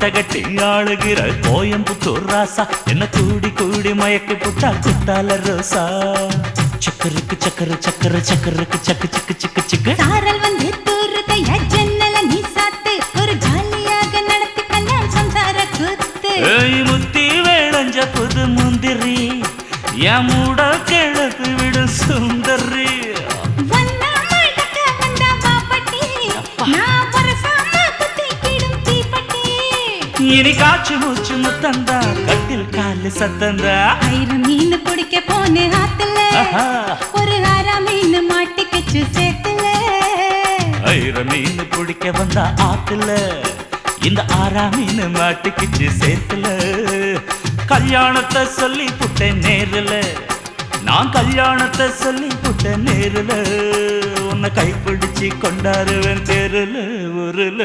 கோட்டை கட்டி ஆளுகிற கோயம்புத்தூர் ராசா என்ன கூடி கூடி மயக்கி புட்டா குத்தால ரோசா சக்கருக்கு சக்கர சக்கர சக்கருக்கு சக்கு சிக்கு சிக்கு சிக்கு சாரல் வந்து தூருதையா ஜன்னல நீ சாத்து ஒரு ஜாலியாக நடத்தி கண்ணால் சம்சார கூத்து முத்தி வேளஞ்ச புது முந்திரி என் மூட கிழப்பு விடும் சுந்தரி இனி காற்று மூச்சு முத்தந்தா கட்டில் காலு சத்தந்தா ஆயிரம் மீன் பிடிக்க போன ஆத்துல ஒரு ஆறாம் மீன் மாட்டிக்கிச்சு சேத்துல ஆயிரம் மீன் பிடிக்க வந்தா ஆத்துல இந்த ஆறாம் மீன் மாட்டிக்கிச்சு சேத்துல கல்யாணத்தை சொல்லி புட்டேன் நேருல நான் கல்யாணத்தை சொல்லி புட்டேன் நேருல உன்னை கைப்பிடிச்சு கொண்டாருவேன் தெருல ஊருல